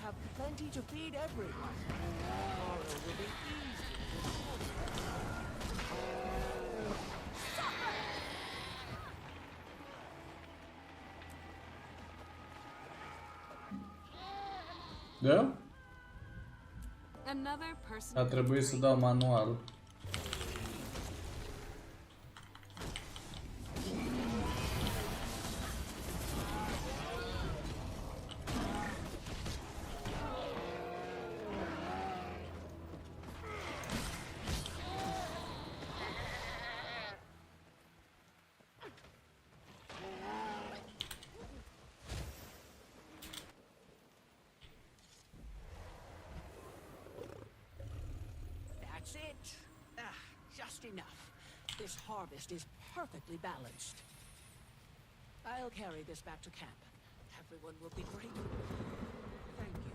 have plenty to feed everyone. Tomorrow will be easy. Da? Another person. A trebui să dau manual. That's it. Just enough. This harvest is perfectly balanced. I'll carry this back to camp. Everyone will be grateful. Thank you.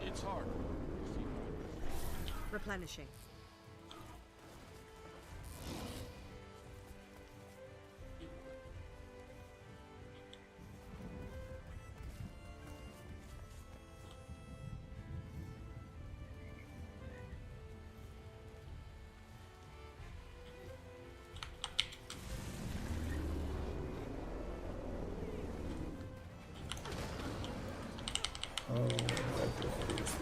It's hard. Replenishing. Oh, that is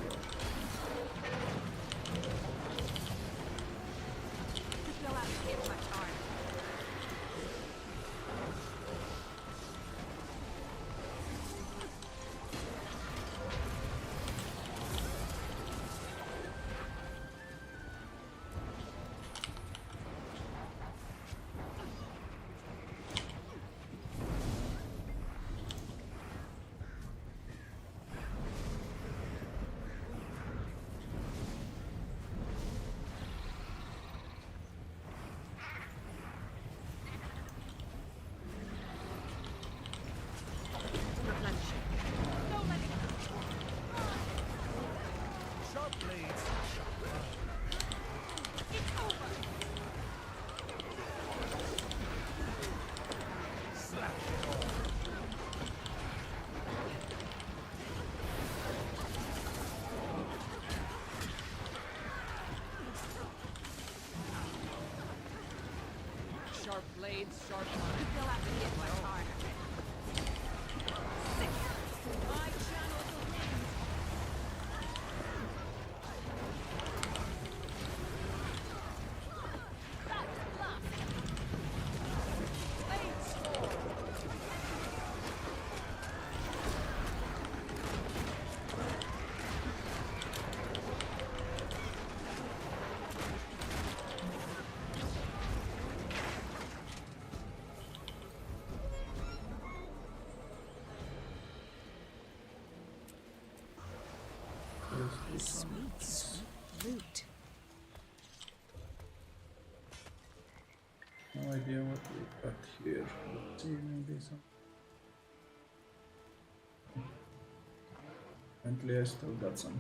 You'll have to give much time. Replenishing. Don't let it go. Sharp blades, sharp It's over. slash it all. Sharp blades, sharp You'll have to give much harder. My channel the wind. Blade storm. Sweet, sweet loot. No idea what we got here. Let's see, maybe some. Apparently, I still got some.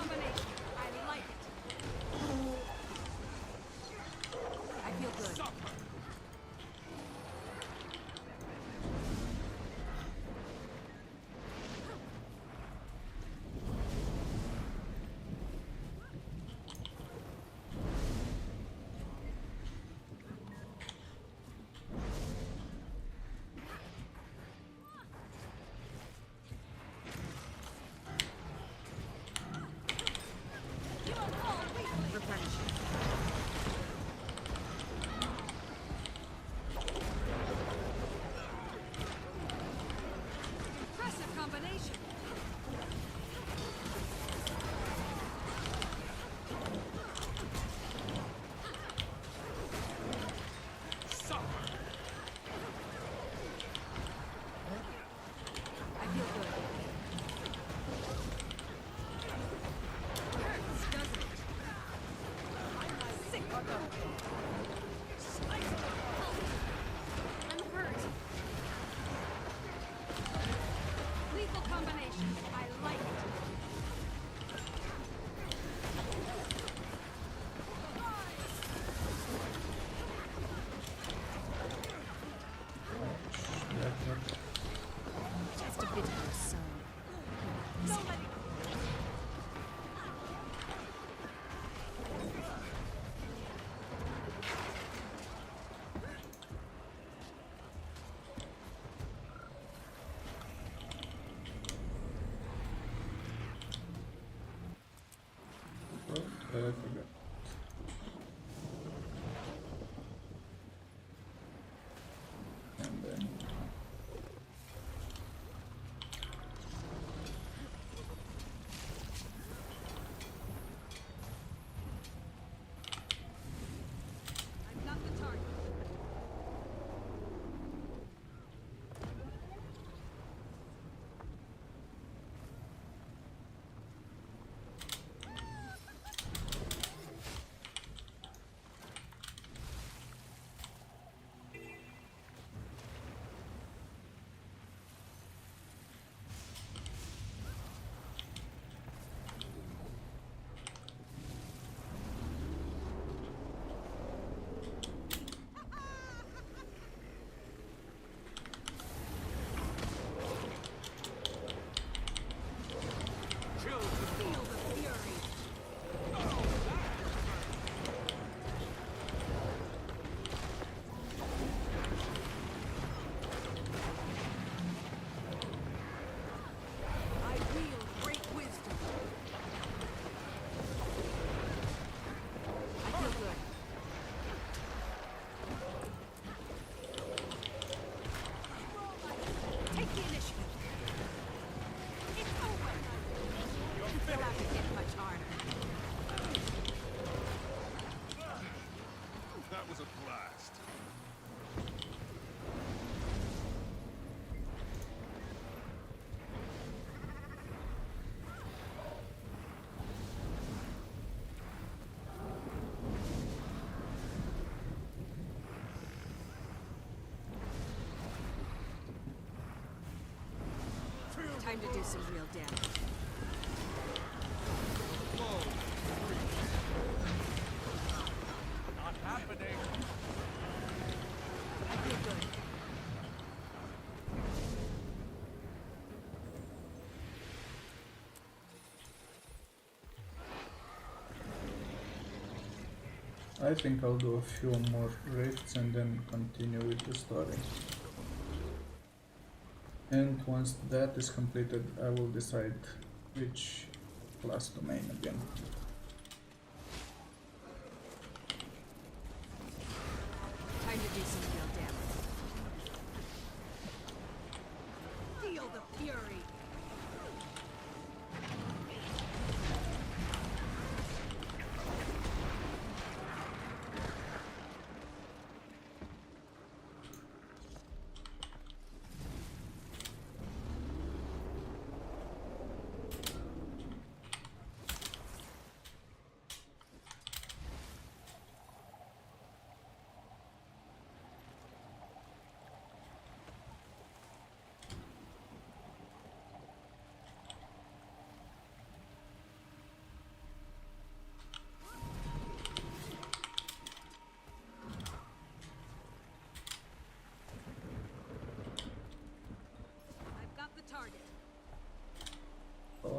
combination. I like it. I feel good. Suffer. Replenishing. Impressive combination. Suffer. I feel good. Hurts, doesn't it? Sick. I'm hurt. Lethal combination. I like it. That hurt. Just a bit more sun. No letting Oh, I forgot. And then I've got the target. Chill to Feel the fury. I wield great wisdom. I feel good. Take the initiative. It's over. You'll have to hit much harder. That was a blast. Time to do some real damage. Not happening. I feel good. I think I'll do a few more rifts and then continue with the story. And once that is completed, I will decide which class to main again. Time to do some real damage. Feel the fury.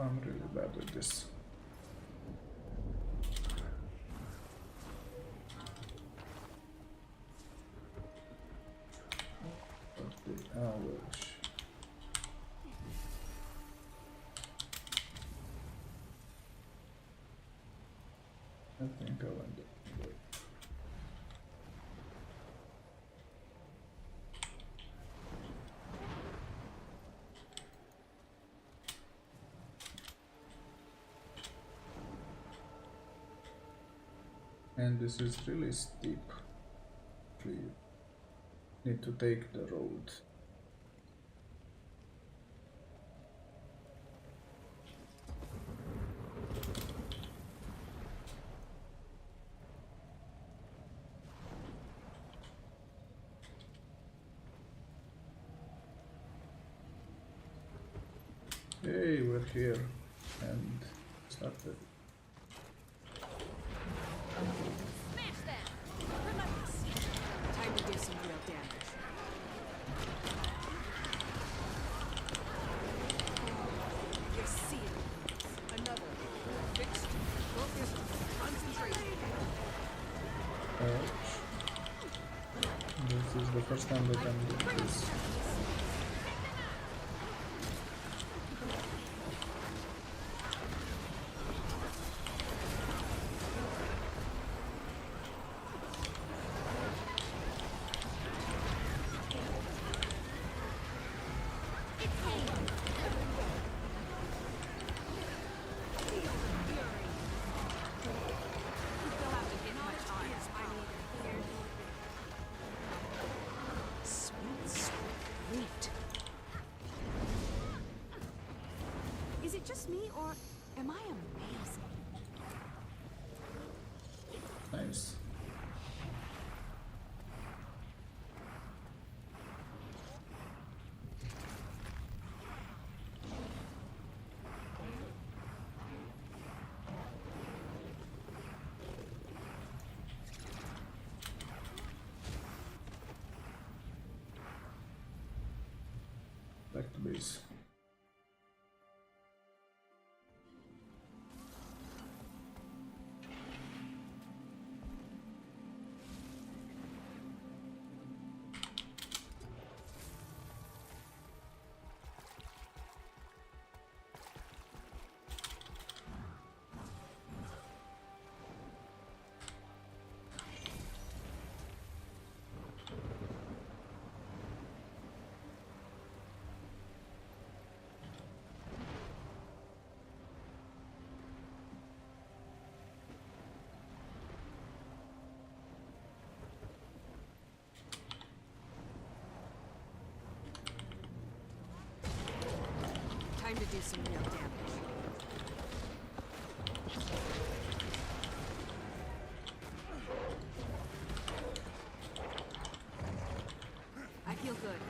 I'm really bad at this. Ouch. I think I'll end it. And this is really steep. We need to take the road. Hey, we're here and started. Smash them! Relentless! Time to do some real damage. You see it. Another. Fixed. Focused. Concentrated. Ouch. This is the first time that I'm doing this. They'll have to hit my tires. I need it. Sweet, sweet. Is it just me, or am I amazing? Nice. Back to base. Time to do some real damage. I feel good.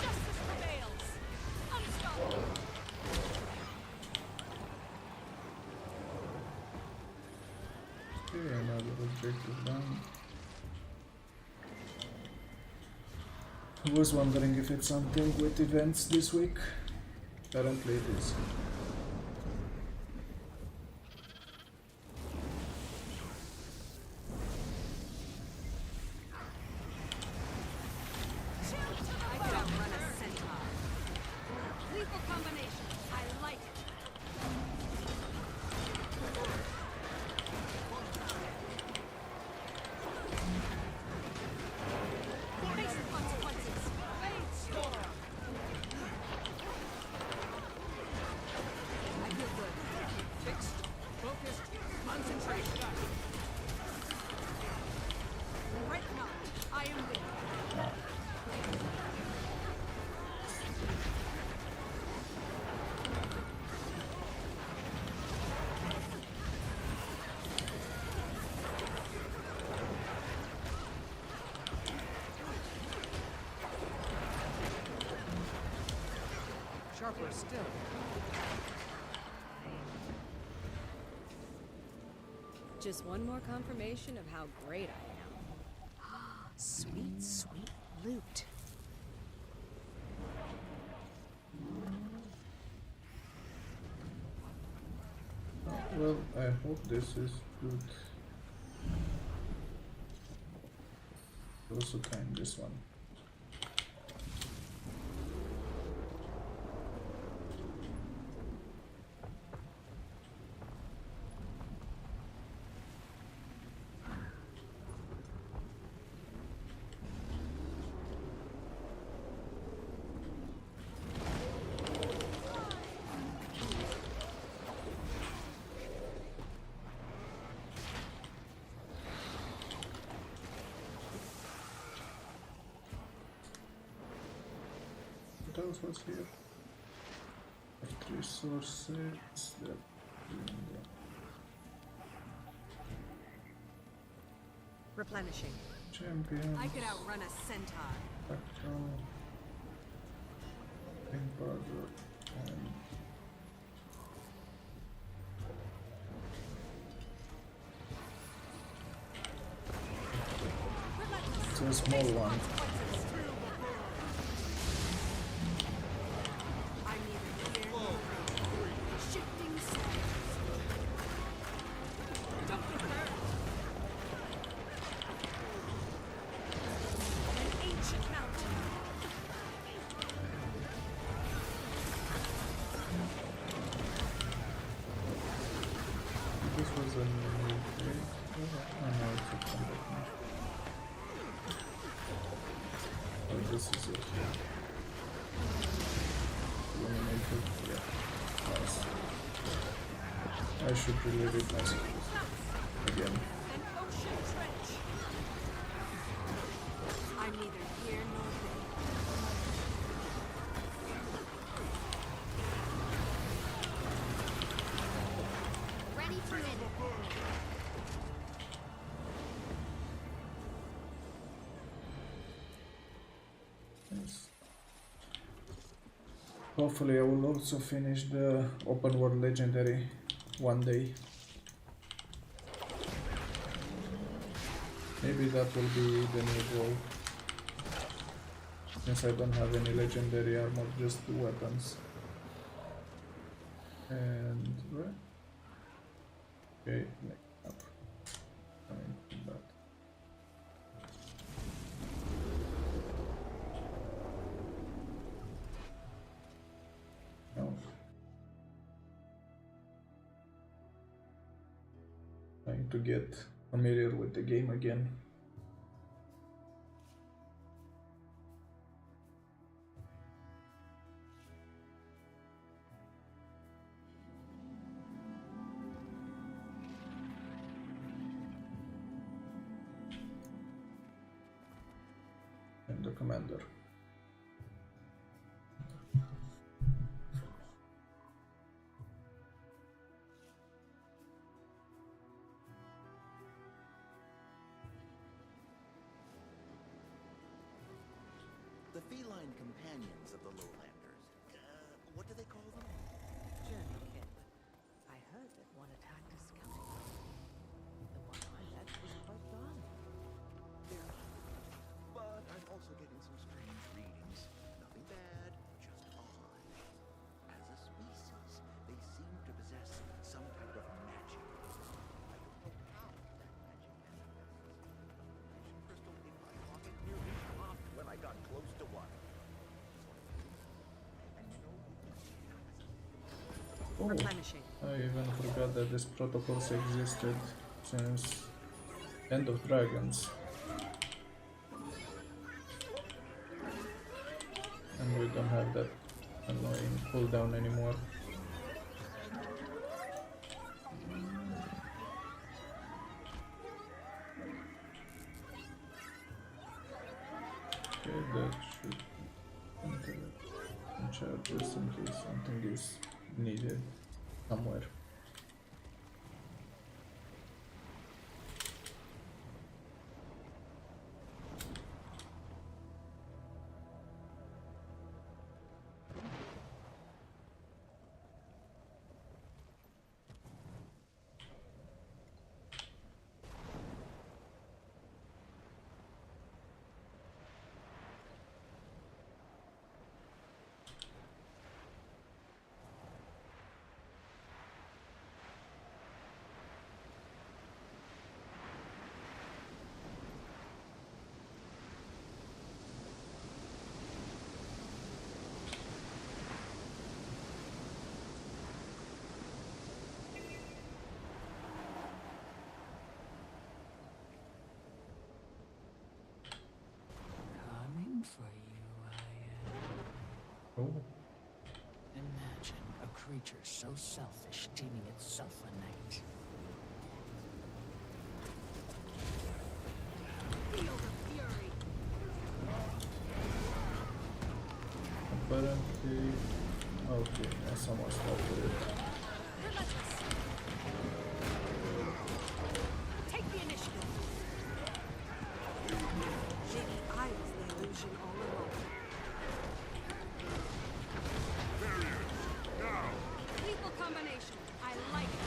Justice prevails! Unstoppable! Okay, another objective done. I was wondering if it's something with events this week. Apparently it is. Chill to the I bone! could outrun a centaur. Lethal combination. I like it. Face the consequences. Fate storm. sharper still. Just one more confirmation of how great I am. Sweet, sweet loot. Well, I hope this is good. Also trying this one. What else was here? Resources. Replenishing. Champions. I could outrun a centaur. Spectral. Powder. And it's a small one. I'm neither here nor there. Shifting sands. An ancient mountain. This was a new thing. Oh no, it's a combat now. Oh, this is it. Eliminated. Yeah. Nice. I should really read my skills. Again. An ocean trench. I'm neither here nor there. Ready to win. Yes. Hopefully I will also finish the open world legendary one day. Maybe that will be the new goal. Since I don't have any legendary armor, just the weapons. And right? Okay, next up. Coming from that. No. Trying to get familiar with the game again. And the commander. The feline companions of the lowlanders. What do they call them? Journey kid. I heard that one attacked a scouting party. The one I met was quite gone. Yeah. But I'm also getting some strange readings. Nothing bad, just odd. As a species, they seem to possess some type of magic. I don't know how that magic manifests. The crystal in my pocket nearly popped when I got close to one. And you know, Oh, Replenishing. I even forgot that this protocols existed since End of Dragons. And we don't have that annoying cooldown anymore. Okay, that should enter in charge just in case something is needed somewhere. Oh, Imagine a creature so selfish deeming itself a knight. Feel the fury. apparently. Okay, yeah, someone stopped it. Relentless. Take the initiative. Maybe I was the illusion all along. Barriers. Now. Lethal combination. I like it.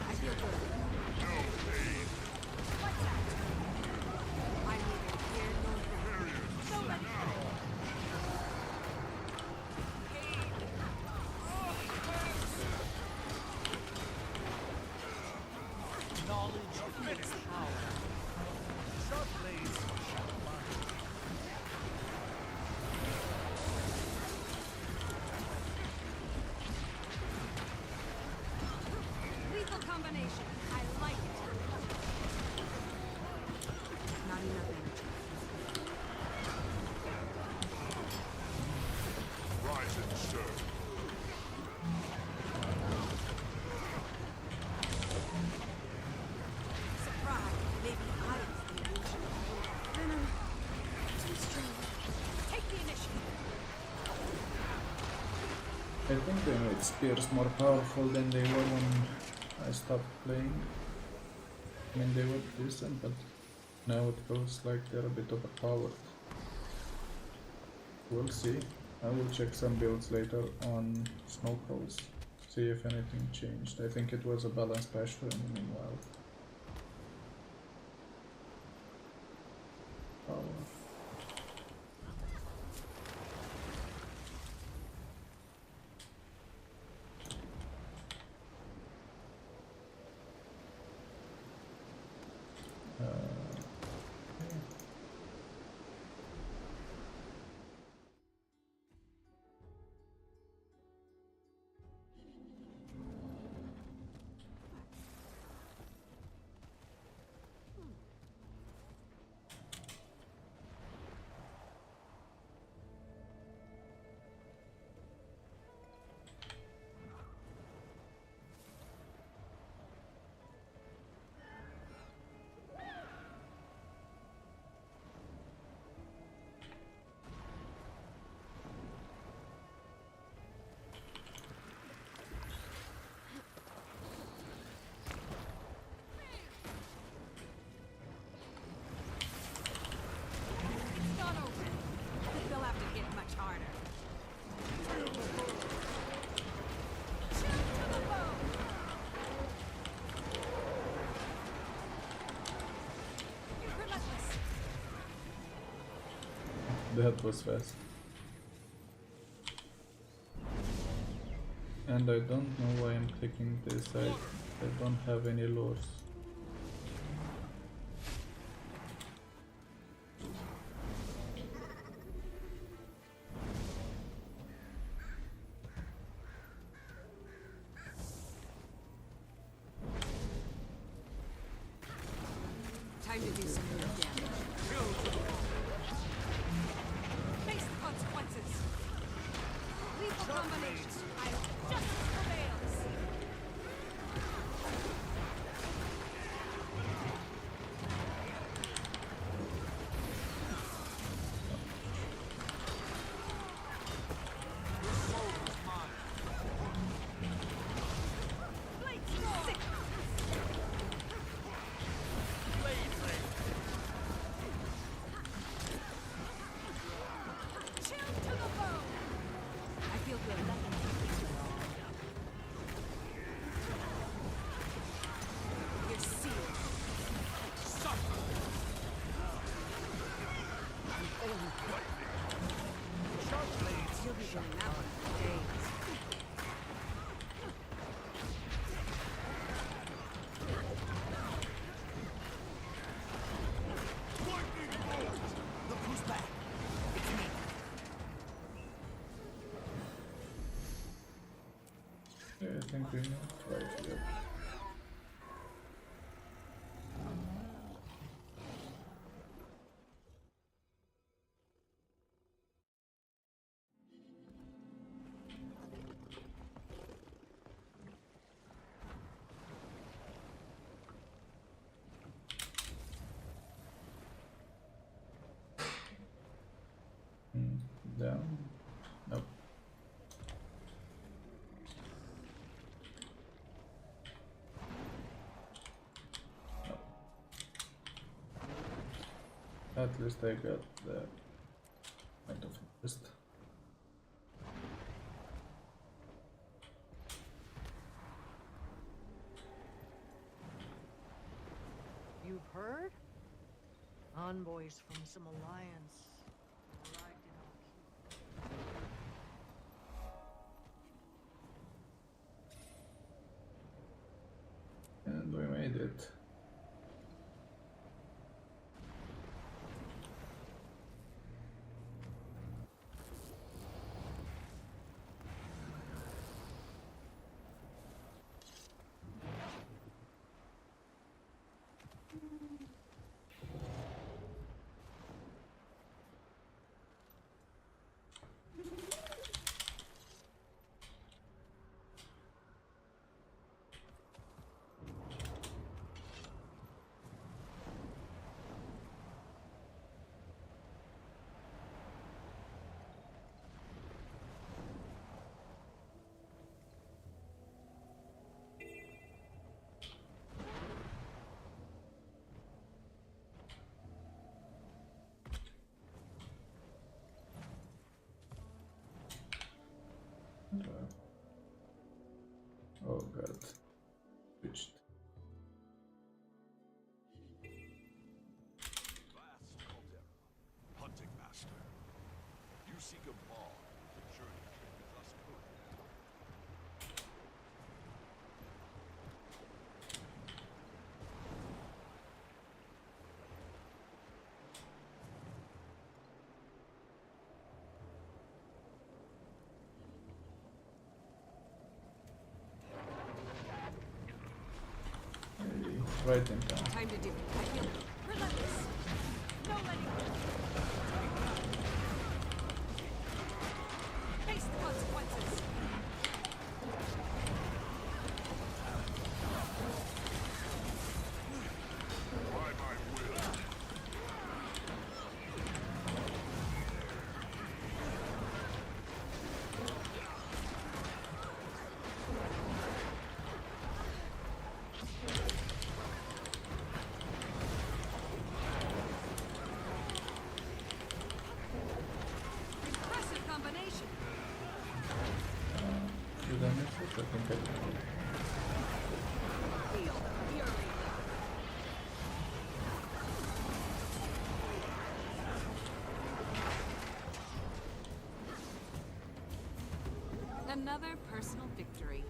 I feel good. No pain. What's that? I'm neither here nor there. Barriers. So let it go. Knowledge is power. Sharp blades shall bind. Lethal combination. I like it. Not enough energy. Rise and serve. Surprise. Maybe I was the illusion all along. Venom. Too strong. Take the initiative. I think they made spears more powerful than they were when I stopped playing. I mean, they were decent, but now it feels like they're a bit overpowered. We'll see. I will check some builds later on snowcalls, see if anything changed. I think it was a balance patch for the meanwhile. Power. It's not over. They'll have to hit much harder. Chill to the bone. You're relentless. That was fast. And I don't know why I'm clicking this. I don't have any lures. Time to do some real damage. Face the consequences. Lethal combination. Justice prevails. Blade sick. Chill to the bone. I feel good. Yeah, I think we moved right here. Down. Nope. Nope. At least I got the point of interest. You've heard? Envoys from some alliance arrived in our queue. And we made it. Oh god. Switched. Vast caldera, hunting master. You seek a bond. Journey trip with us code. Right in time. Time to do it. I feel relentless. No letting go. Face the consequences. By my will. Impressive combination. Did I miss it? I think I did. Feel fury. Another personal victory.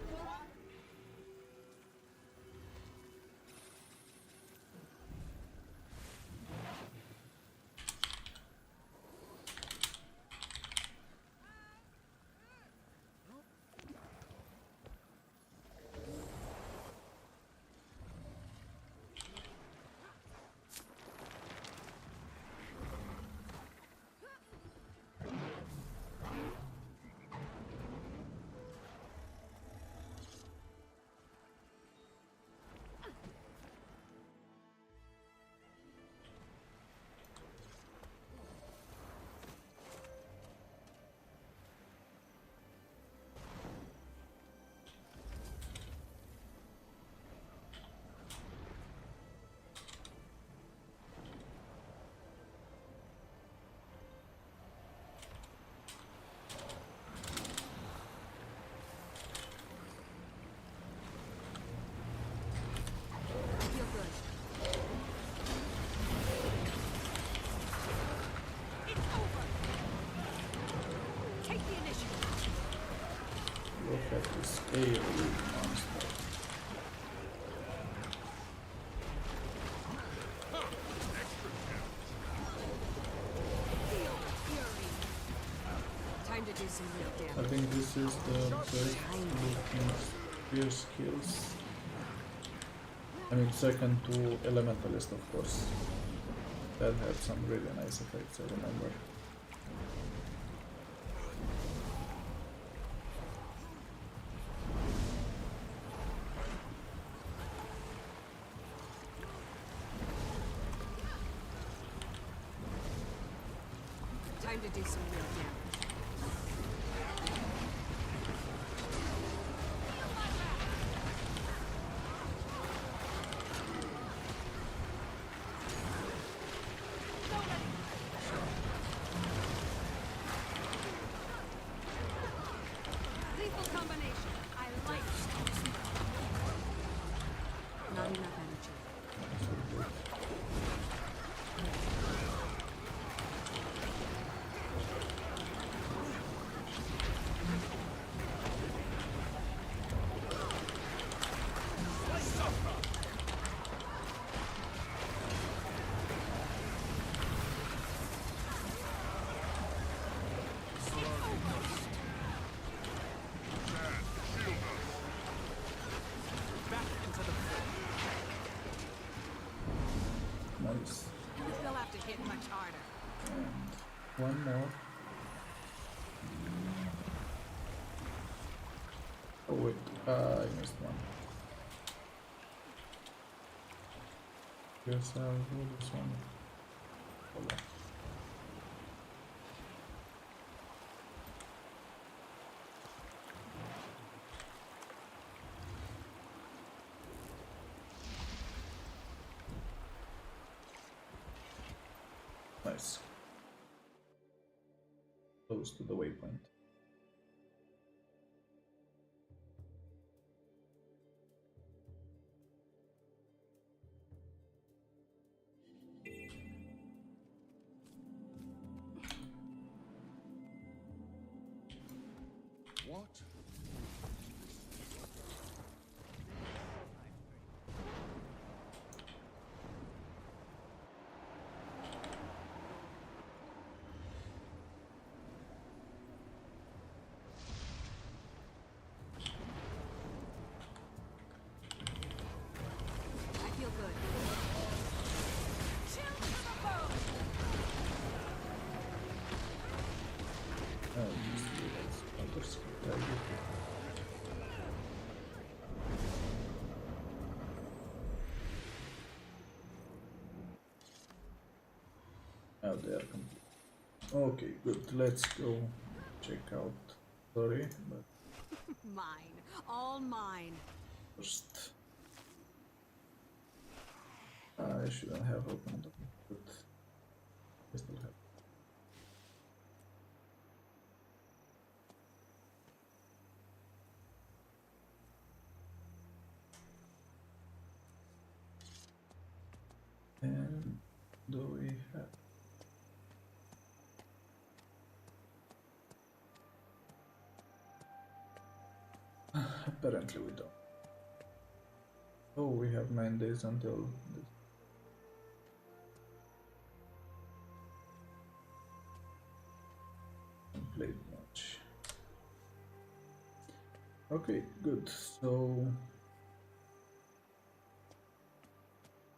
I feel good. It's over. Take the initiative. Look at the scale of the monster. Feel the fury. Time to do some real I damage. think this is the best looking spear skills. I mean, second to Elementalist, of course. That had some really nice effects, I remember. Time to do some real damage. Lethal combination. I like it. Not enough energy. Back into the field. Nice. They'll have to hit much harder. And one more. Oh wait, I missed one. Guess I'll do this one. Hold on. Nice. Close to the waypoint. What? I feel good. Chill to the bone. Just do this. Others can tell you. Now they are complete. Okay, good. Let's go check out. Sorry, but Mine. All mine. first I shouldn't have opened them, but I still have. And do we have? Apparently we don't. Oh, we have 9 days until this. Haven't played much. Okay, good. So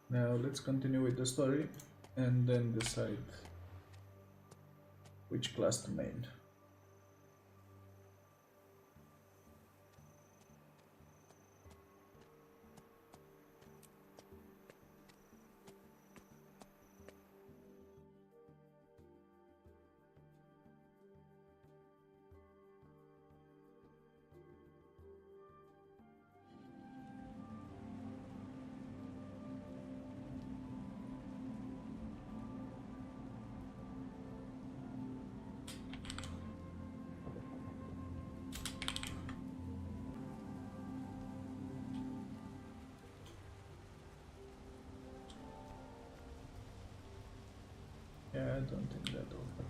now let's continue with the story and then decide which class to main. Yeah, I don't think that will happen.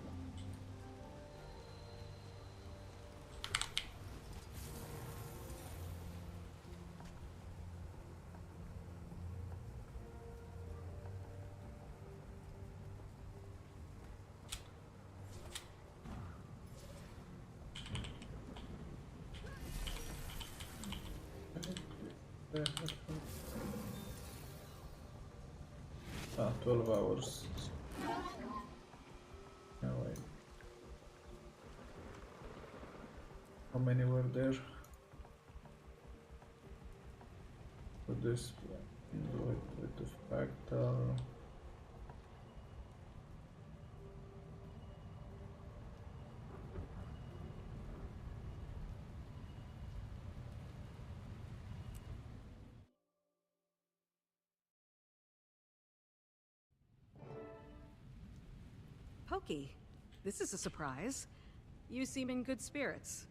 Ah, 12 hours. No way. How many were there? For this bit of Bactal. Pokey, this is a surprise. You seem in good spirits.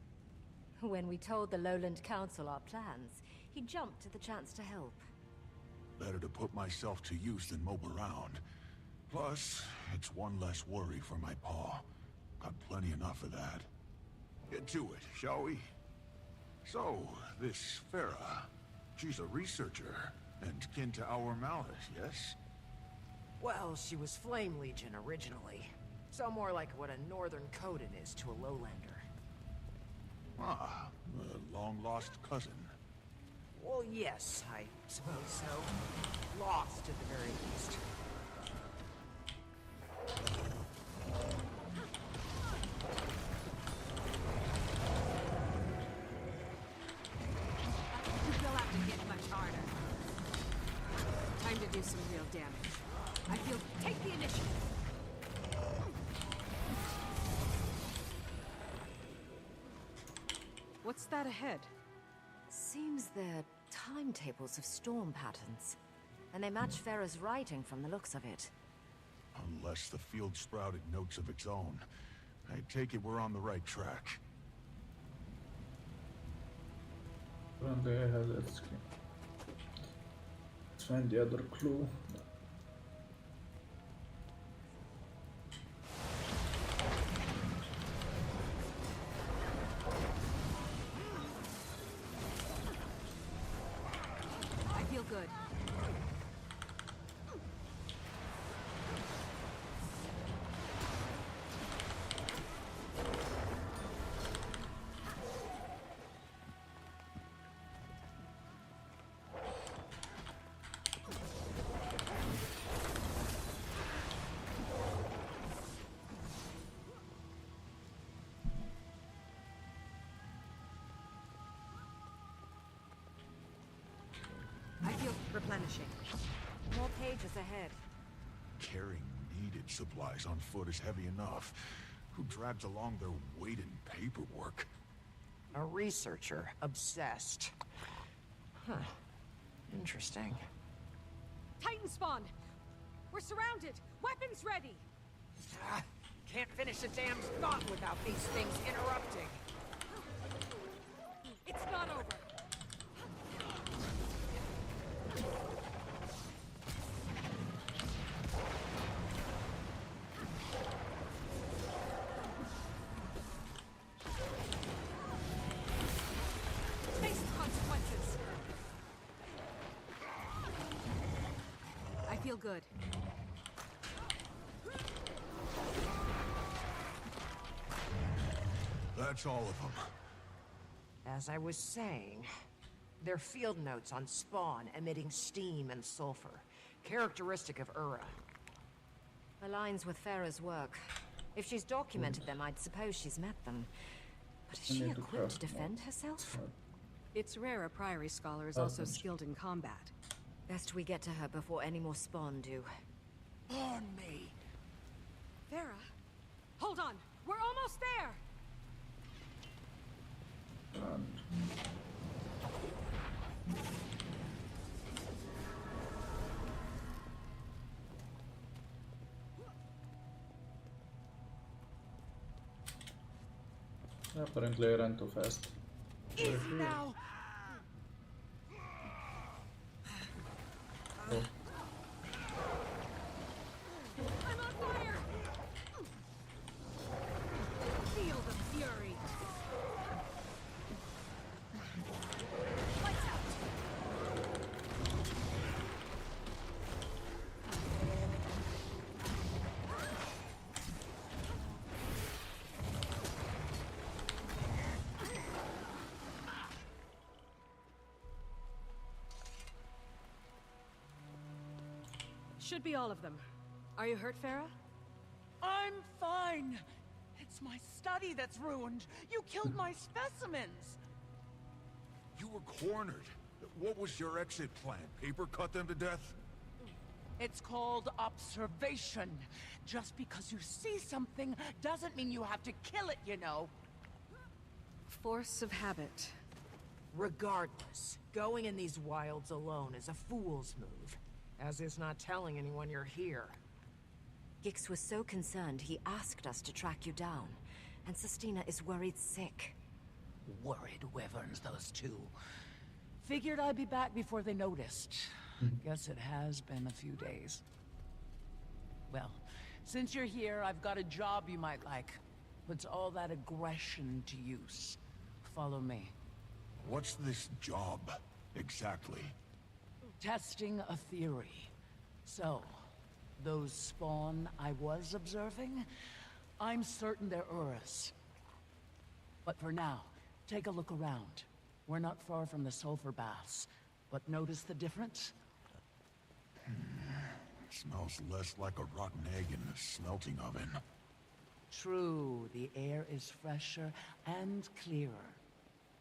When we told the Lowland Council our plans, he jumped at the chance to help. Better to put myself to use than mope around. Plus, it's one less worry for my paw. Got plenty enough of that. Get to it, shall we? So, this Farah, she's a researcher, and kin to our Malice, yes? Well, she was Flame Legion originally. So more like what a Northern Coden is to a Lowlander. Ah, a long-lost cousin. Well, yes, I suppose so. Lost, at the very least. They'll have to hit much harder. Time to do some real damage. I feel... Take the initiative! What's that ahead? Seems they're timetables of storm patterns. And they match Farah's writing from the looks of it. Unless the field sprouted notes of its own. I take it we're on the right track. Apparently I have that skin. Let's find the other clue. I feel good. I feel replenishing. More pages ahead. Carrying needed supplies on foot is heavy enough. Who drags along their weight in paperwork? A researcher, obsessed. Huh. Interesting. Titan spawn! We're surrounded! Weapons ready! Ah, can't finish a damn thought without these things interrupting. It's not over! Face the consequences! I feel good. That's all of them. As I was saying, they're field notes on spawn emitting steam and sulfur, characteristic of Ura. Aligns with Farah's work. If she's documented them, I'd suppose she's met them. But is I she need to equipped to craft defend more. herself? It's rare a Priory scholar is also Weapons. skilled in combat. Best we get to her before any more spawn do. On me! Farah, hold on! We're almost there! And apparently I ran too fast. Easy now! Oh, I'm on fire! Feel the fury! Lights out! Should be all of them. Are you hurt, Farah? I'm fine. It's my study that's ruined. You killed my specimens. You were cornered. What was your exit plan? Paper cut them to death? It's called observation. Just because you see something doesn't mean you have to kill it, you know. Force of habit. Regardless, going in these wilds alone is a fool's move, as is not telling anyone you're here. Gix was so concerned he asked us to track you down, and Sestina is worried sick. Worried wyverns, those two. Figured I'd be back before they noticed. Guess it has been a few days. Well, since you're here, I've got a job you might like. Puts all that aggression to use. Follow me. What's this job, exactly? Testing a theory. So, those spawn I was observing, I'm certain they're Urus. But for now, take a look around. We're not far from the sulfur baths, but notice the difference? Smells less like a rotten egg in a smelting oven. True, the air is fresher and clearer.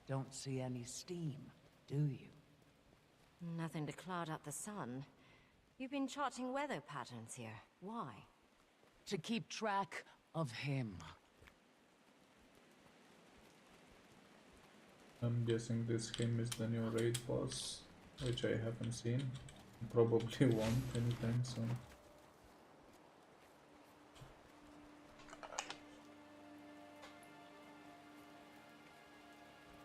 Don't see any steam, do you? Nothing to cloud up the sun. You've been charting weather patterns here. Why? To keep track of him. I'm guessing this him is the new raid boss, which I haven't seen. Probably won't anytime soon.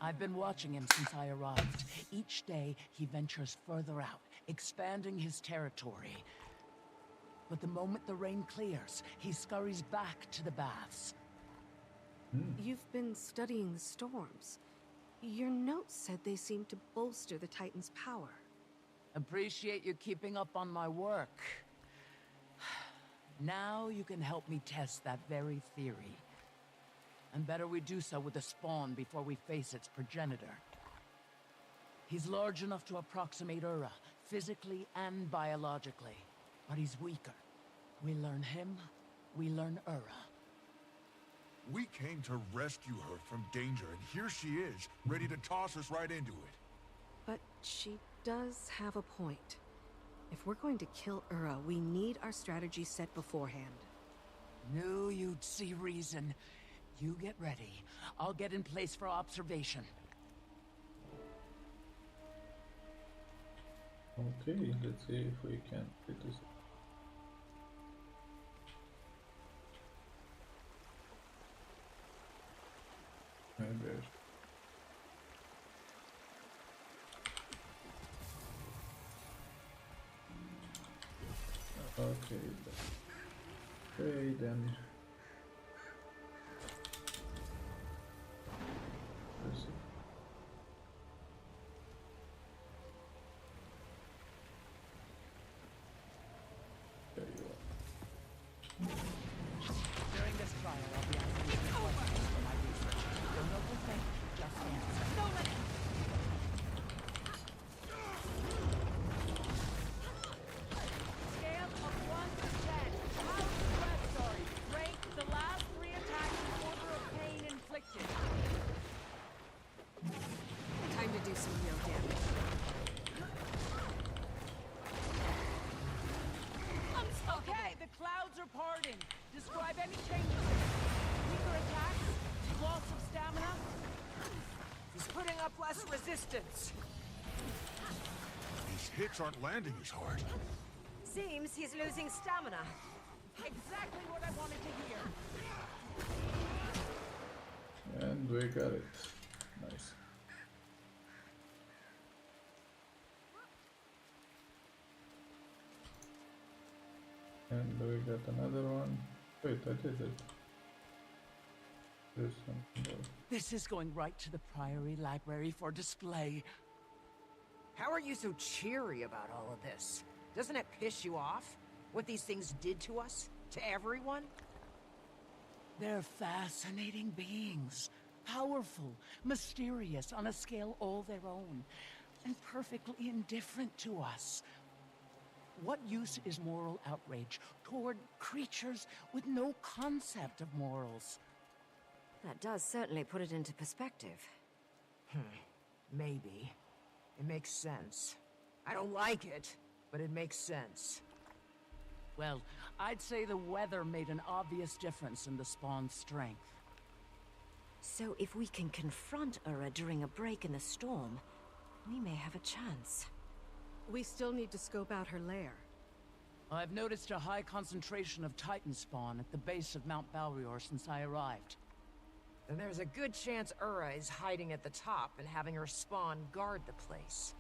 I've been watching him since I arrived. Each day, he ventures further out, expanding his territory. But the moment the rain clears, he scurries back to the baths. You've been studying the storms. Your notes said they seemed to bolster the Titan's power. Appreciate you keeping up on my work. Now you can help me test that very theory. And better we do so with the spawn before we face its progenitor. He's large enough to approximate Ura, physically and biologically. But he's weaker. We learn him, we learn Ura. We came to rescue her from danger, and here she is, ready to toss us right into it. But she does have a point. If we're going to kill Ura, we need our strategy set beforehand. Knew you'd see reason. You get ready. I'll get in place for observation. Okay, let's see if we can fit this. Maybe. Okay, then. Let's see. There you are. During this trial, I'll be asking you some questions for my research. Don't overthink, just answer. No limit! Scale of 1 to 10. How stressed are you? Rank the last 3 attacks in order of pain inflicted. Time to do some real damage. Okay, the clouds are parting. Describe any changes. Weaker attacks? Loss of stamina? He's putting up less resistance. These hits aren't landing as hard. Seems he's losing stamina. Exactly what I wanted to hear. And we got it. Nice. And we got another one. Wait, I did it. There's something more. This is going right to the Priory Library for display. How are you so cheery about all of this? Doesn't it piss you off? What these things did to us? To everyone? They're fascinating beings. Powerful, mysterious on a scale all their own, and perfectly indifferent to us. What use is moral outrage toward creatures with no concept of morals? That does certainly put it into perspective. Maybe. It makes sense. I don't like it, but it makes sense. Well, I'd say the weather made an obvious difference in the spawn's strength. So if we can confront Ura during a break in the storm, we may have a chance. We still need to scope out her lair. I've noticed a high concentration of Titan spawn at the base of Mount Balrior since I arrived. Then there's a good chance Ura is hiding at the top and having her spawn guard the place.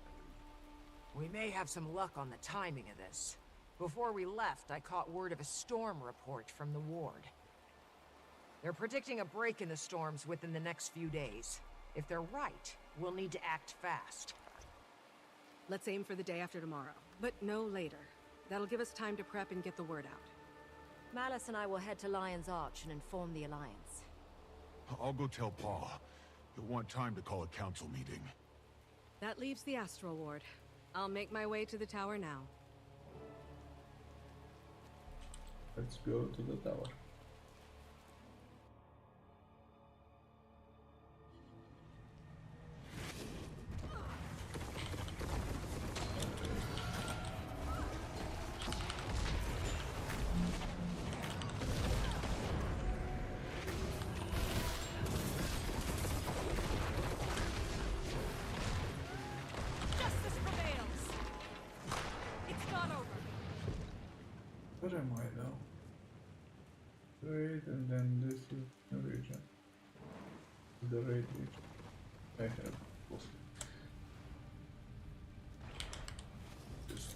We may have some luck on the timing of this. Before we left, I caught word of a storm report from the ward. They're predicting a break in the storms within the next few days. If they're right, we'll need to act fast. Let's aim for the day after tomorrow, but no later. That'll give us time to prep and get the word out. Malice and I will head to Lion's Arch and inform the Alliance. I'll go tell Pa. He'll want time to call a council meeting. That leaves the Astral Ward. I'll make my way to the tower now. Let's go to the tower. Justice prevails! It's not over! Where am I now? Raid, and then this is the region. The raid region. I have both. Just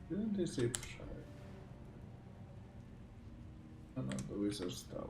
didn't they say Shire? No, no, the Wizard's Tower.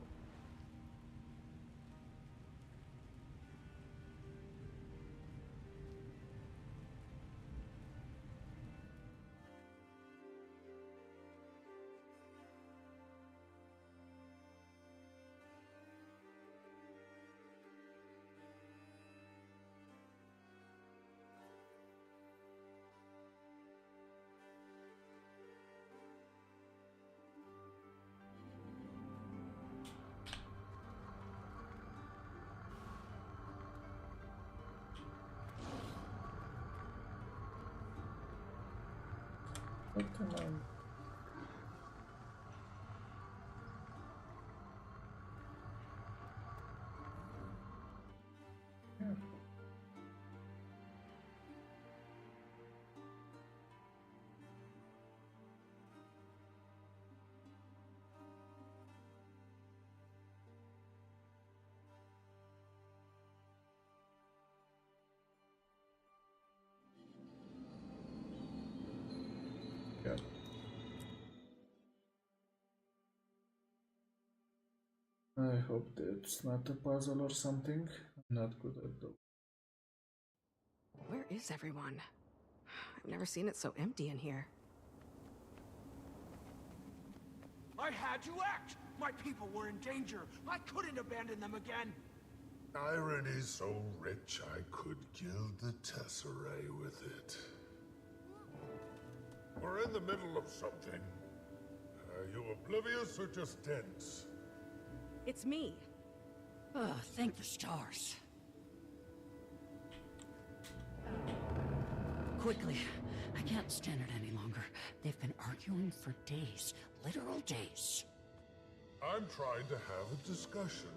What am I? Here. Yeah. I hope that's not a puzzle or something. I'm not good at those. Where is everyone? I've never seen it so empty in here. I had to act! My people were in danger. I couldn't abandon them again. Irony so rich I could gild the tesserae with it. We're in the middle of something. Are you oblivious or just dense? It's me. Oh, thank the stars. Quickly, I can't stand it any longer. They've been arguing for days, literal days. I'm trying to have a discussion.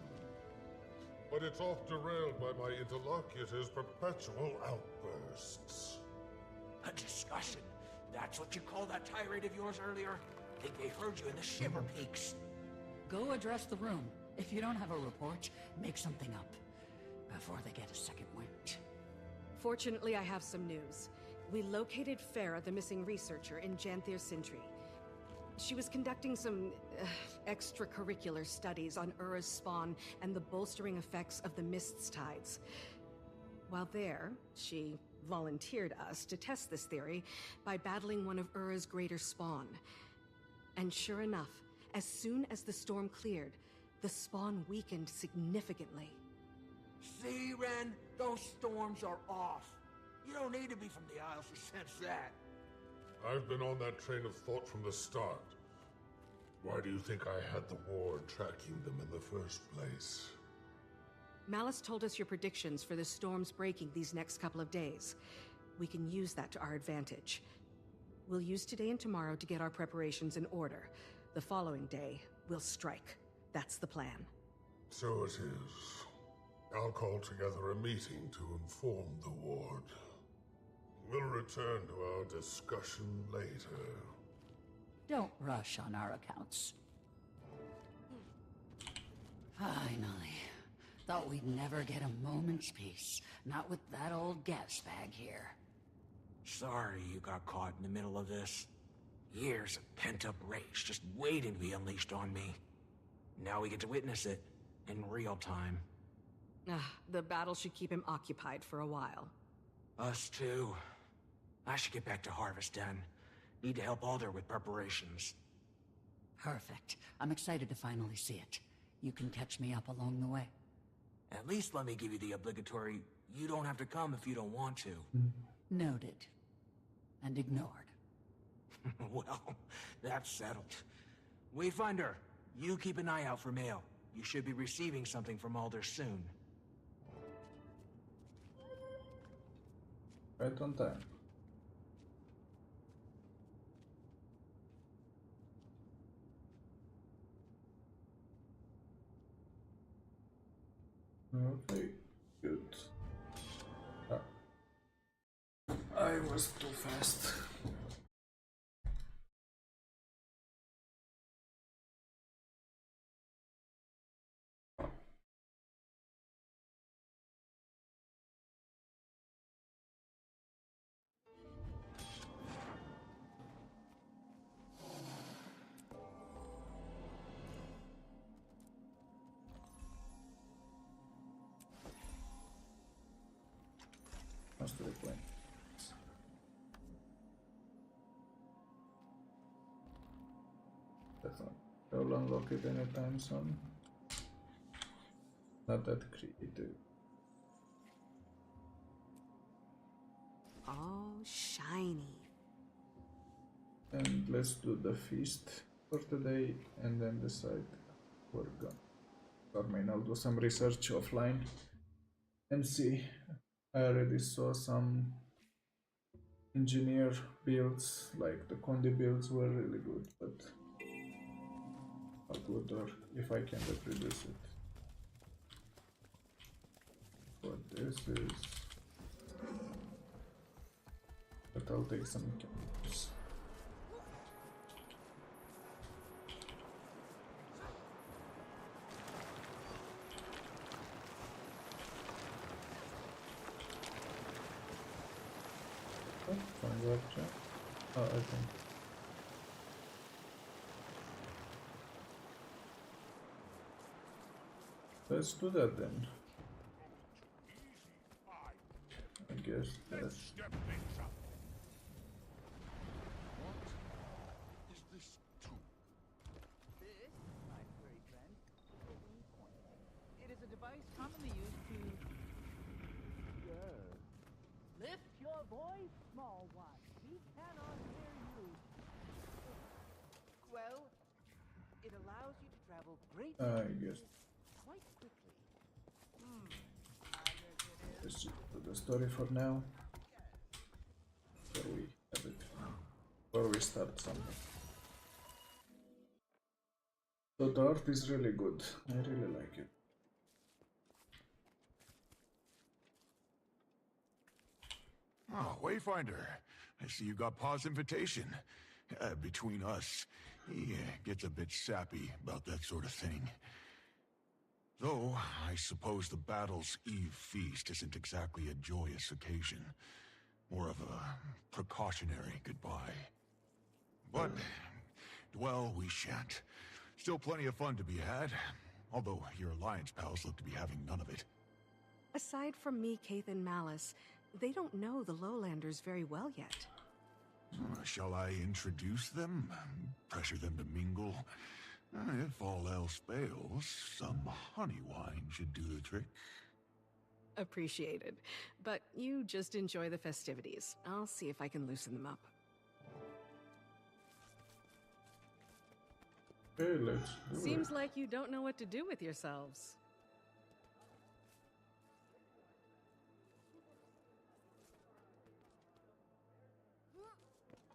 But it's off derailed by my interlocutor's perpetual outbursts. A discussion? That's what you called that tirade of yours earlier? think they heard you in the Shiver Peaks. Go address the room. If you don't have a report, make something up before they get a second wind. Fortunately, I have some news. We located Farah, the missing researcher, in Janthir Sintry. She was conducting some extracurricular studies on Ura's spawn and the bolstering effects of the Mist's tides. While there, she volunteered us to test this theory by battling one of Ura's greater spawn. And sure enough, as soon as the storm cleared, the spawn weakened significantly. See, Ren? Those storms are off. You don't need to be from the Isles to sense that. I've been on that train of thought from the start. Why do you think I had the ward tracking them in the first place? Malice told us your predictions for the storms breaking these next couple of days. We can use that to our advantage. We'll use today and tomorrow to get our preparations in order. The following day, we'll strike. That's the plan. So it is. I'll call together a meeting to inform the ward. We'll return to our discussion later. Don't rush on our accounts. Finally. Thought we'd never get a moment's peace. Not with that old gas bag here. Sorry you got caught in the middle of this. Years of pent-up rage just waiting to be unleashed on me. Now we get to witness it in real time. The battle should keep him occupied for a while. Us too. I should get back to Harvest Den. Need to help Alder with preparations. Perfect. I'm excited to finally see it. You can catch me up along the way. At least let me give you the obligatory, you don't have to come if you don't want to. Noted. And ignored. Well, that's settled. Wayfinder, you keep an eye out for mail. You should be receiving something from Alder soon. Right on time. Okay, good. Ah. I was too fast. Must be playing. That's not. I'll unlock it anytime soon. Not that creative. Oh, shiny. And let's do the feast for today and then decide we're gonna. Or maybe I'll do some research offline and see. I already saw some engineer builds, like the Condi builds were really good, but how good or if I can reproduce it. What this is, but I'll take some chemicals. Transaction. Oh, I think. Let's do that then. I guess that's. It is a device commonly used to lift your voice, small one. We cannot hear you. Well, it allows you to travel great I guess. quite quickly. Let's just do the story for now. Before we have it. Before we start something. So the art is really good. I really like it. Oh, Wayfinder. I see you got Pa's invitation. Between us, He gets a bit sappy about that sort of thing. Though, I suppose the Battle's Eve feast isn't exactly a joyous occasion. More of a precautionary goodbye. But, well, we shan't. Still plenty of fun to be had. Although your Alliance pals look to be having none of it. Aside from me, Kaith, and Malice, they don't know the Lowlanders very well yet. Shall I introduce them? Pressure them to mingle? If all else fails, some honey wine should do the trick. Appreciated. But you just enjoy the festivities. I'll see if I can loosen them up. Okay, let's do Seems it. like you don't know what to do with yourselves.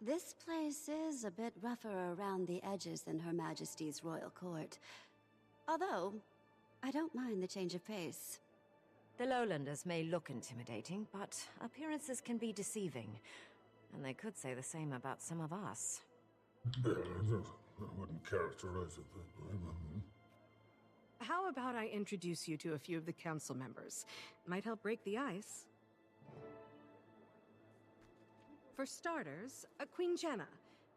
This place is a bit rougher around the edges than Her Majesty's royal court. Although, I don't mind the change of pace. The Lowlanders may look intimidating, but appearances can be deceiving. And they could say the same about some of us. Yeah, I wouldn't characterize it that way. How about I introduce you to a few of the council members? Might help break the ice. For starters, Queen Jenna.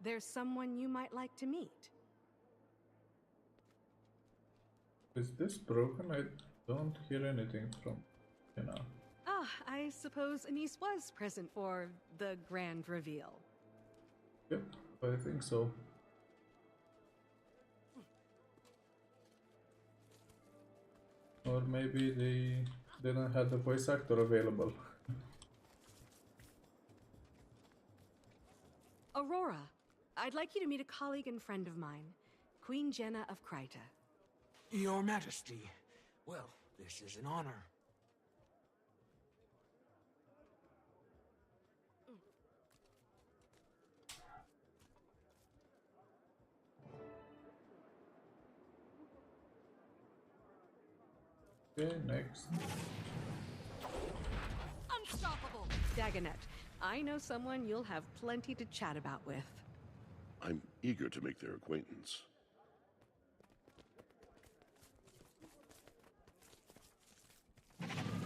There's someone you might like to meet. Is this broken? I don't hear anything from Jenna. Ah, I suppose Anise was present for the grand reveal. Yep, I think so. Or maybe they didn't have the voice actor available. Aurora, I'd like you to meet a colleague and friend of mine, Queen Jenna of Kryta. Your Majesty. Well, this is an honor. Okay, next. Unstoppable! Dagonet, I know someone you'll have plenty to chat about with. I'm eager to make their acquaintance.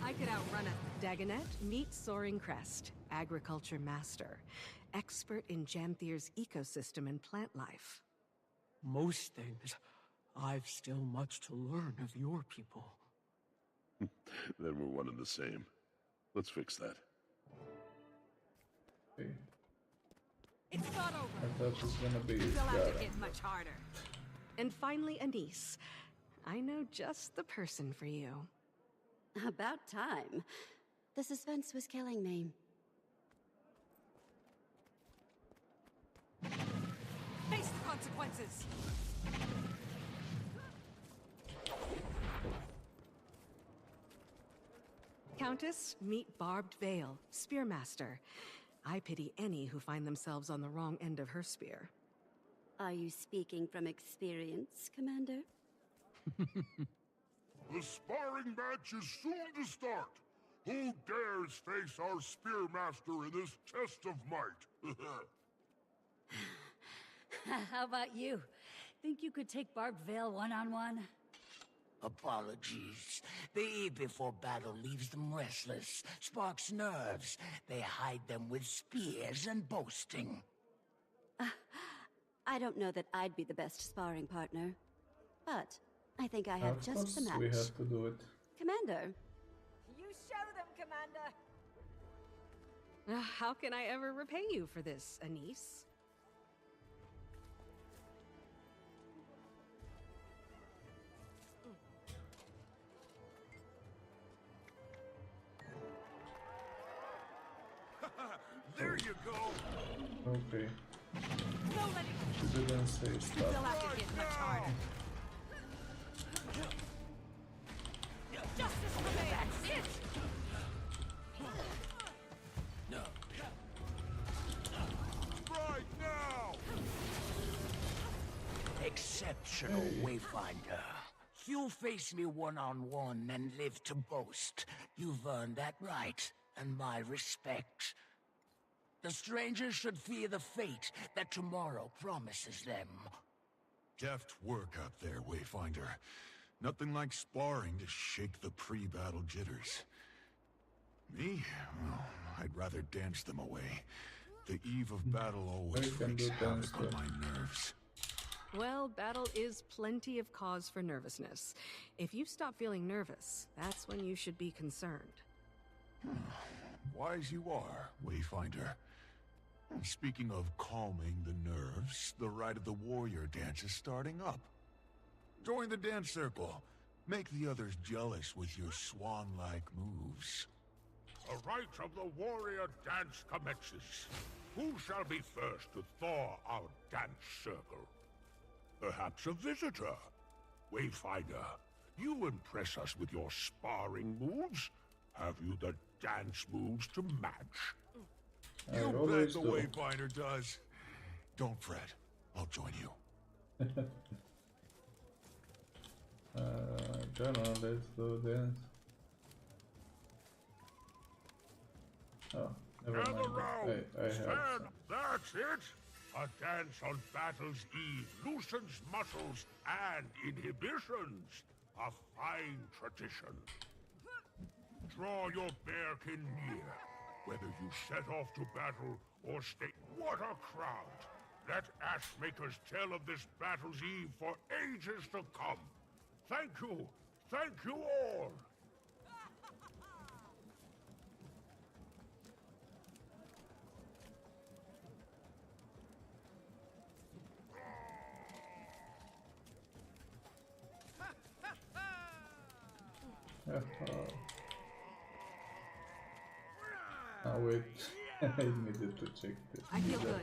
I could outrun a Dagonet. Meet Soaring Crest, agriculture master, expert in Janthir's ecosystem and plant life. Most things, I've still much to learn of your people. Then we're one and the same. Let's fix that. Okay. It's not over. I thought it was gonna be You'll have to Gara. hit much harder. And finally, Anise. I know just the person for you. About time. The suspense was killing me. Face the consequences! Countess, meet Barbed Veil, Spearmaster. I pity any who find themselves on the wrong end of her spear. Are you speaking from experience, Commander? The sparring match is soon to start. Who dares face our spearmaster in this test of might? How about you? Think you could take Barbed Veil one-on-one? Apologies. The eve before battle leaves them restless, sparks nerves. They hide them with spears and boasting. I don't know that I'd be the best sparring partner. But I think I have Of just course the match. we have to do it. Commander, You show them, Commander! How can I ever repay you for this, Anise? There you go! Okay. No letting She didn't say You'll stop. have to hit much harder. Justice prevails! That's it! No. Right now! Exceptional Wayfinder. You face me one-on-one and live to boast. You've earned that right, and my respect. The strangers should fear the fate that tomorrow promises them. Deft work out there, Wayfinder. Nothing like sparring to shake the pre-battle jitters. Me? Well, I'd rather dance them away. The eve of battle always wreaks havoc on my nerves. Well, battle is plenty of cause for nervousness. If you stop feeling nervous, that's when you should be concerned. Wise you are, Wayfinder. Speaking of calming the nerves, the Rite of the Warrior dance is starting up. Join the dance circle. Make the others jealous with your swan-like moves. The Rite of the Warrior dance commences. Who shall be first to thaw our dance circle? Perhaps a visitor. Wayfinder, you impress us with your sparring moves. Have you the dance moves to match? You bet the Wayfinder does. Don't fret. I'll join you. Come on, let's do this. Oh, never Gather mind. round. I have Stand. some. That's it. A dance on battle's eve loosens muscles and inhibitions. A fine tradition. Draw your bearkin near. Whether you set off to battle or stay. What a crowd! Let Ashmakers tell of this battle's eve for ages to come. Thank you all! Oh wait, I needed to check this. I feel good.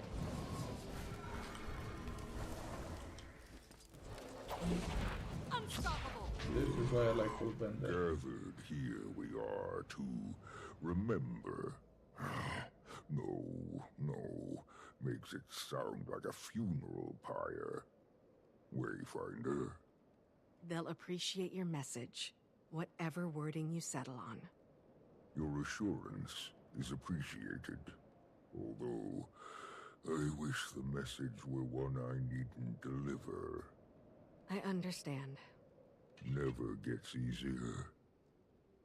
Unstoppable! This is why I like full bender. Gathered here we are to remember. No. Makes it sound like a funeral pyre. Wayfinder. They'll appreciate your message, whatever wording you settle on. Your assurance is appreciated. Although, I wish the message were one I needn't deliver. I understand. Never gets easier.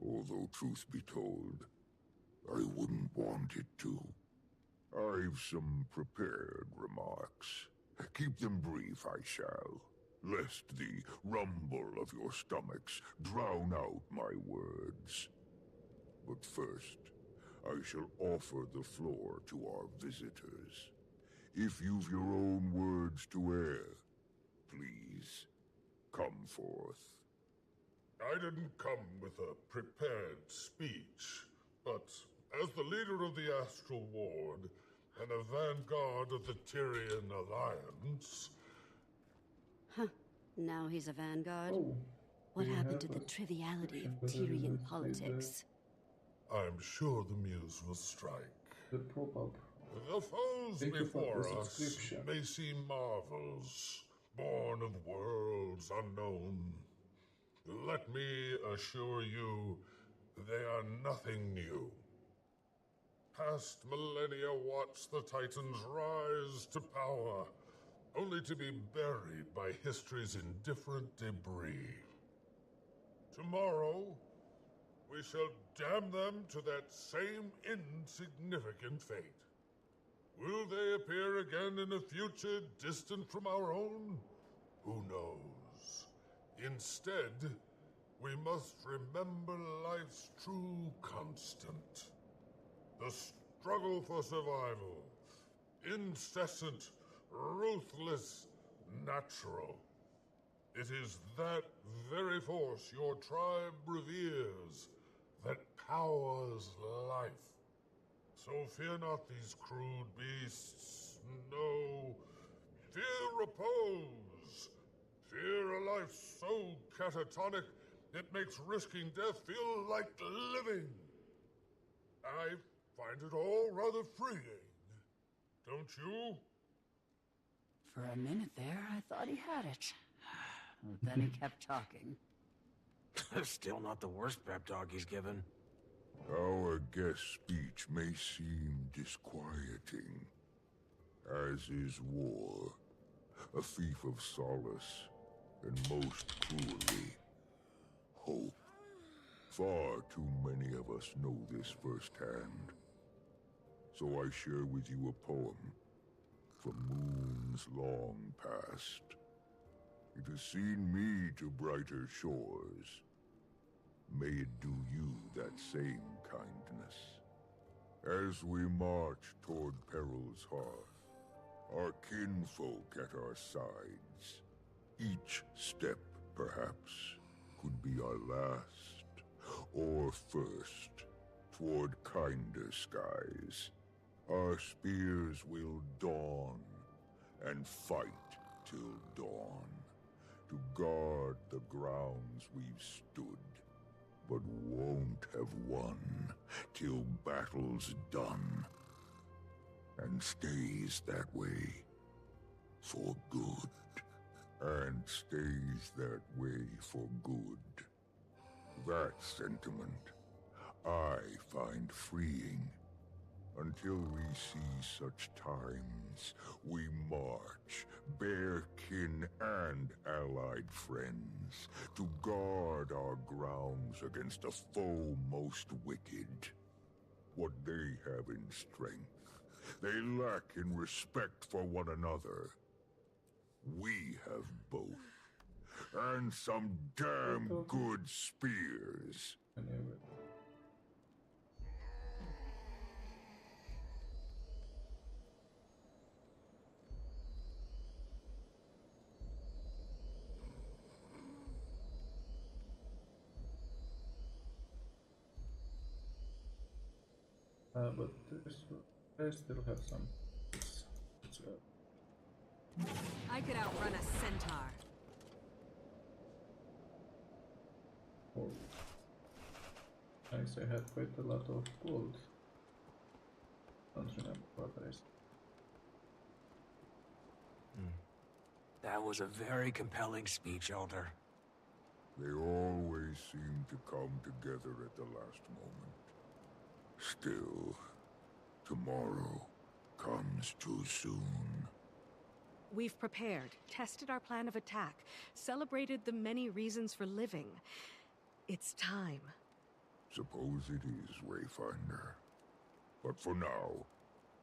Although, truth be told, I wouldn't want it to. I've some prepared remarks. Keep them brief, I shall, lest the rumble of your stomachs drown out my words. But first, I shall offer the floor to our visitors. If you've your own words to air, please, come forth. I didn't come with a prepared speech, but as the leader of the Astral Ward and a vanguard of the Tyrian Alliance... Huh. Now he's a vanguard? Oh, What we happened to have the a triviality of special Tyrian visitor. politics? I'm sure the muse will strike. The pop-up. The foes Thank you for before the us subscription. may seem marvels, born of worlds unknown. Let me assure you, they are nothing new. Past millennia watched the Titans rise to power, only to be buried by history's indifferent debris. Tomorrow, we shall damn them to that same insignificant fate. Will they appear again in a future distant from our own? Who knows? Instead, we must remember life's true constant. The struggle for survival. Incessant, ruthless, natural. It is that very force your tribe reveres that powers life. So fear not these crude beasts. No. Fear repose. Fear a life so catatonic it makes risking death feel like living. I find it all rather freeing. Don't you? For a minute there, I thought he had it. But then he kept talking. Still not the worst pep talk he's given. Our guest speech may seem disquieting, as is war. a thief of solace, and most cruelly, hope. Far too many of us know this firsthand. So I share with you a poem from moons long past. It has seen me to brighter shores. May it do you that same kindness. As we march toward peril's hearth, our kinfolk at our sides, each step, perhaps, could be our last, or first, toward kinder skies. Our spears will dawn, and fight till dawn, to guard the grounds we've stood, but won't have won till battle's done, and stays that way for good, and stays that way for good. That sentiment I find freeing. Until we see such times, we march, bear kin and allied friends, to guard our grounds against a foe most wicked. What they have in strength, they lack in respect for one another. We have both, and some damn good spears. But I still have some. I could outrun a centaur. Oh. Nice, I had quite a lot of gold. Don't remember what I said. That was a very compelling speech, Elder. They always seem to come together at the last moment. Still, tomorrow comes too soon. We've prepared, tested our plan of attack, celebrated the many reasons for living. It's time. Suppose it is, Wayfinder. But for now,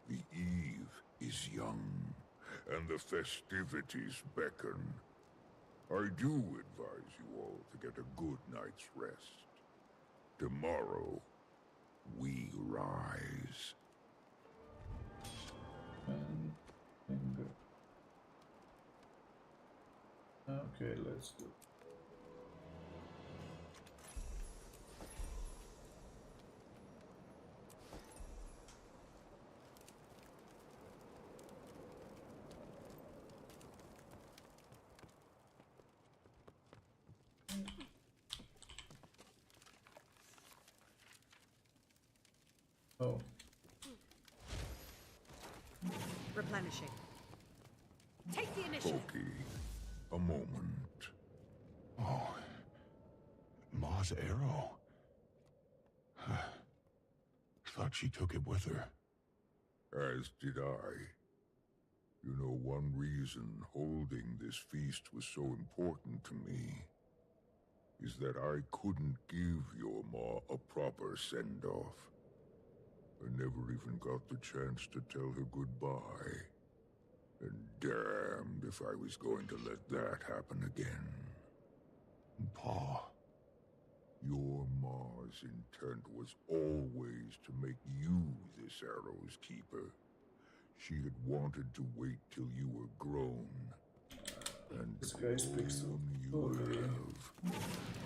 the eve is young, and the festivities beckon. I do advise you all to get a good night's rest. Tomorrow, we rise. And finger. Okay, let's do it. Oh. Replenishing. Take the initiative. Okay, a moment. Oh, Ma's arrow. Thought she took it with her. As did I. You know, one reason holding this feast was so important to me is that I couldn't give your Ma a proper send-off. I never even got the chance to tell her goodbye. And damned if I was going to let that happen again. Pa. Your Ma's intent was always to make you this arrow's keeper. She had wanted to wait till you were grown. And This guy speaks so you slowly. have.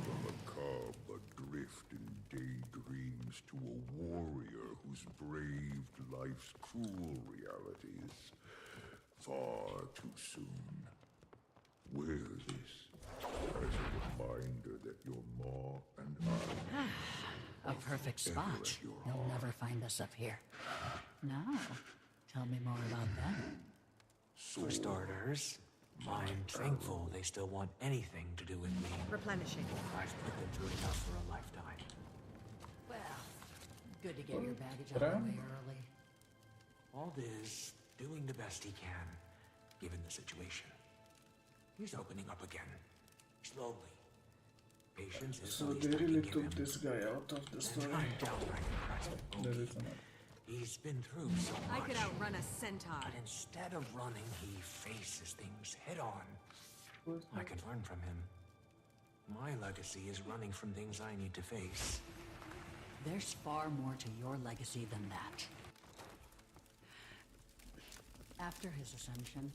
From a cub adrift in daydreams to a warrior who's braved life's cruel realities. Far too soon. Wear this as a reminder that your Ma and I... A perfect spot. You'll never find us up here. Now, tell me more about them. For starters, I'm thankful they still want anything to do with me. Replenishing. I've put them through enough for a lifetime. Well, good to get your baggage out of the way early. Ald is doing the best he can, given the situation. He's opening up again. Slowly. Patience is So the least they I can really give took him. this guy out of the And story. I'm downright impressed with There Obi. is another. He's been through so much. I could outrun a centaur. But instead of running, he faces things head on. I could learn from him. My legacy is running from things I need to face. There's far more to your legacy than that. After his ascension,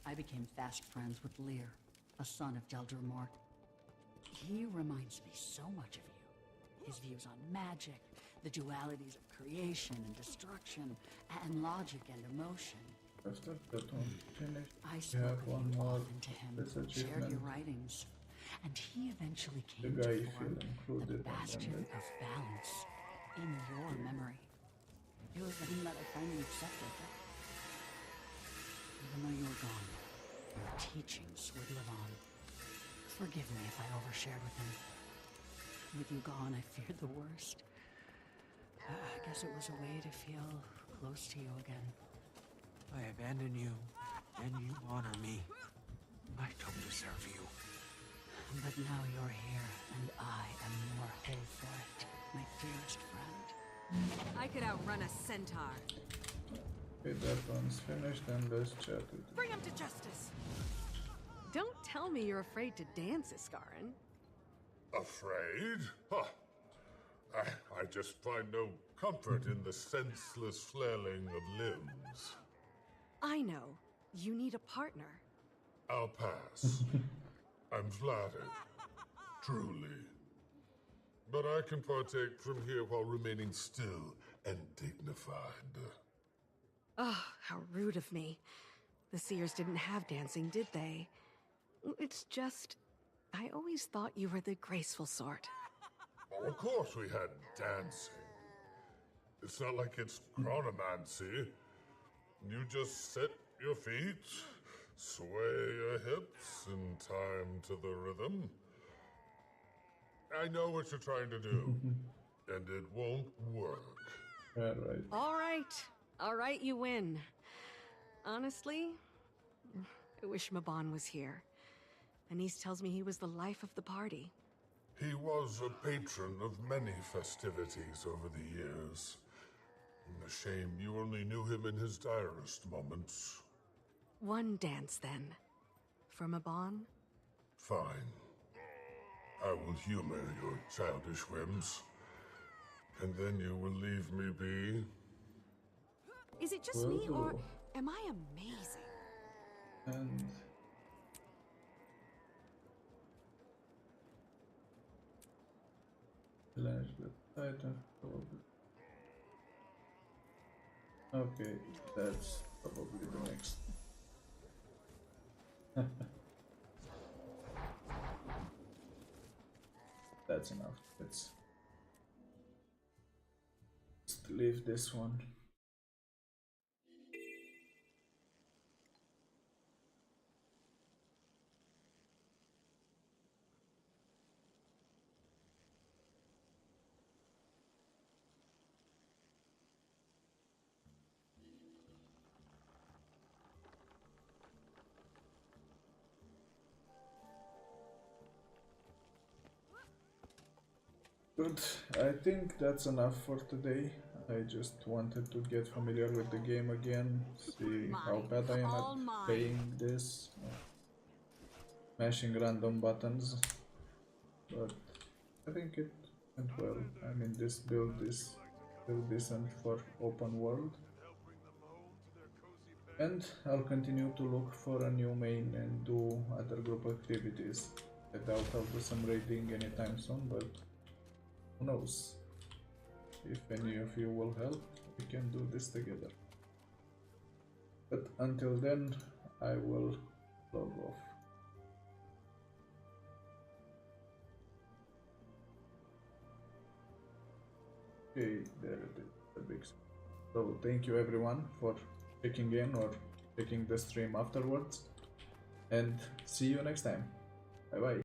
I became fast friends with Lear, a son of Deldra Mort. He reminds me so much of you. His views on magic, the dualities of creation and destruction, and logic and emotion. After that one finished, I you spoke have of one you more often to him, this shared achievement. your writings, and he eventually The came guy to you feel form the included bastion and of balance in your memory. It was then that I finally accepted that even though you were gone, your teachings would live on. Forgive me if I overshared with him. With you gone, I feared the worst. I guess it was a way to feel close to you again. I abandon you, and you honor me. I don't deserve you. But now you're here, and I am more whole for it, my dearest friend. I could outrun a centaur. Okay, that one's finished and let's chat it. Bring him to justice. Don't tell me you're afraid to dance, Iskarin. Afraid? Huh. I just find no comfort in the senseless flailing of limbs. I know. You need a partner. I'll pass. I'm flattered. Truly. But I can partake from here while remaining still and dignified. Oh, how rude of me. The Seers didn't have dancing, did they? It's just, I always thought you were the graceful sort. Oh, of course we had dancing. It's not like it's chronomancy. You just set your feet, sway your hips in time to the rhythm. I know what you're trying to do, and it won't work. Alright. All right, you win. Honestly, I wish Mabon was here. Anise tells me he was the life of the party. He was a patron of many festivities over the years. A shame you only knew him in his direst moments. One dance, then. For Mabon? Fine. I will humor your childish whims. And then you will leave me be. Is it just me, or am I amazing? And launch the Titan. Okay, that's probably the next. That's enough. Let's just leave this one. Good, I think that's enough for today. I just wanted to get familiar with the game again, see how bad I am at playing this, mashing random buttons, but I think it went well. I mean, this build is still decent for open world. And I'll continue to look for a new main and do other group activities. I doubt I'll do some raiding anytime soon, but who knows? If any of you will help, we can do this together. But until then, I will log off. Okay, there it is, the big. So thank you everyone for checking in or checking the stream afterwards, and see you next time. Bye bye.